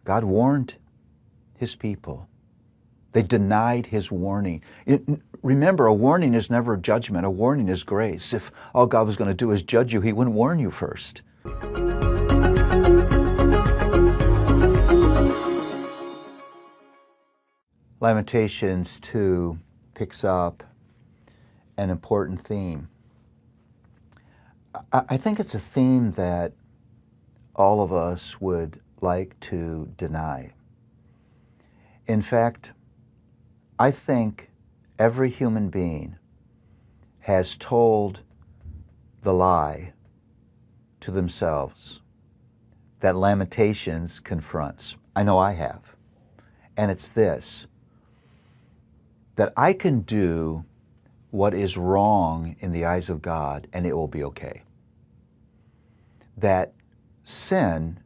God warned his people. They denied his warning. Remember, a warning is never a judgment. A warning is grace. If all God was going to do is judge you, he wouldn't warn you first. Lamentations 2 picks up an important theme. I think it's a theme that all of us would like to deny. In fact, I think every human being has told the lie to themselves that Lamentations confronts. I know I have. And it's this, that I can do what is wrong in the eyes of God and it will be okay. That sin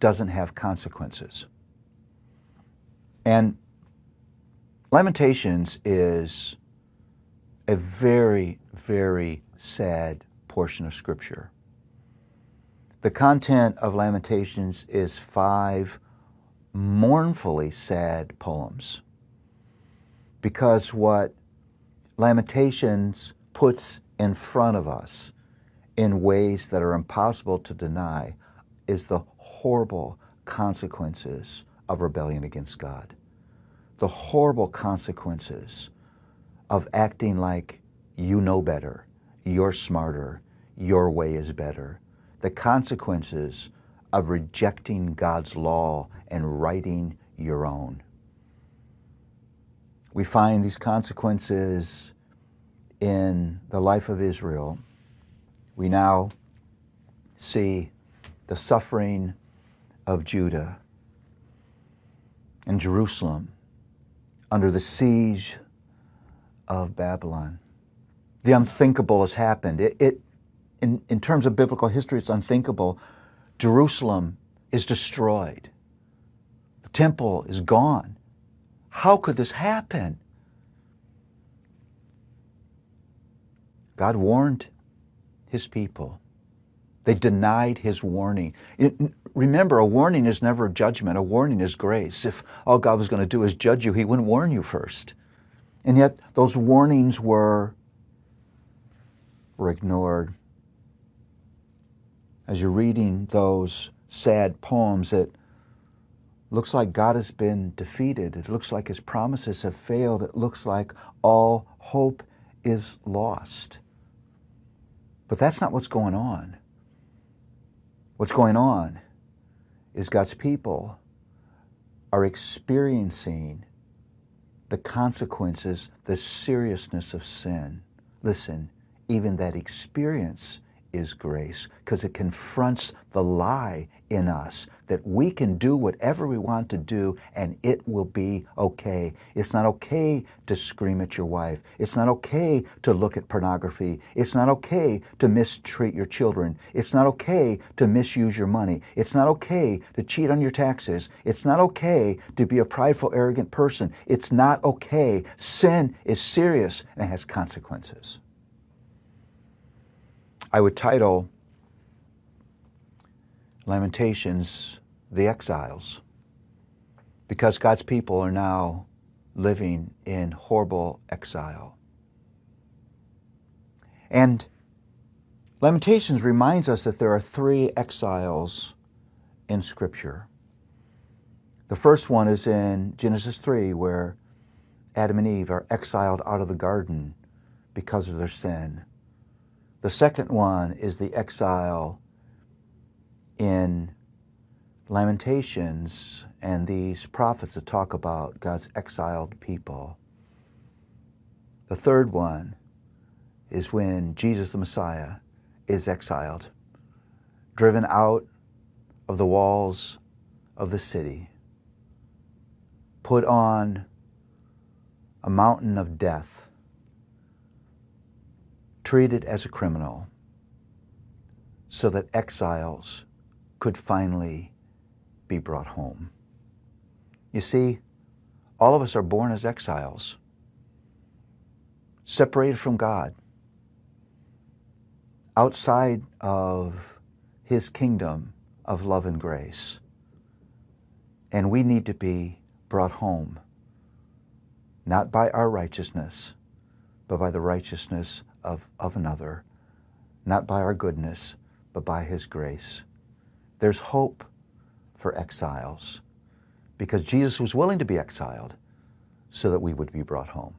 doesn't have consequences. And Lamentations is a very, very sad portion of Scripture. The content of Lamentations is 5 mournfully sad poems. Because what Lamentations puts in front of us in ways that are impossible to deny is the horrible consequences of rebellion against God. The horrible consequences of acting like you know better, you're smarter, your way is better. The consequences of rejecting God's law and writing your own. We find these consequences in the life of Israel. We now see the suffering of Judah and Jerusalem under the siege of Babylon. The unthinkable has happened. In terms of biblical history, it's unthinkable. Jerusalem is destroyed. The temple is gone. How could this happen? God warned his people. They denied his warning. Remember, a warning is never a judgment. A warning is grace. If all God was going to do is judge you, he wouldn't warn you first. And yet those warnings were ignored. As you're reading those sad poems, it looks like God has been defeated. It looks like his promises have failed. It looks like all hope is lost. But that's not what's going on. What's going on is God's people are experiencing the consequences, the seriousness of sin. Listen, even that experience is grace, because it confronts the lie in us that we can do whatever we want to do and it will be okay. It's not okay to scream at your wife. It's not okay to look at pornography. It's not okay to mistreat your children. It's not okay to misuse your money. It's not okay to cheat on your taxes. It's not okay to be a prideful, arrogant person. It's not okay. Sin is serious and it has consequences. I would title Lamentations, the Exiles, because God's people are now living in horrible exile. And Lamentations reminds us that there are 3 exiles in Scripture. The first one is in Genesis 3, where Adam and Eve are exiled out of the garden because of their sin. The second one is the exile in Lamentations and these prophets that talk about God's exiled people. The third one is when Jesus the Messiah is exiled, driven out of the walls of the city, put on a mountain of death, treated as a criminal, so that exiles could finally be brought home. You see, all of us are born as exiles, separated from God, outside of his kingdom of love and grace. And we need to be brought home, not by our righteousness, but by the righteousness of another, not by our goodness, but by his grace. There's hope for exiles because Jesus was willing to be exiled so that we would be brought home.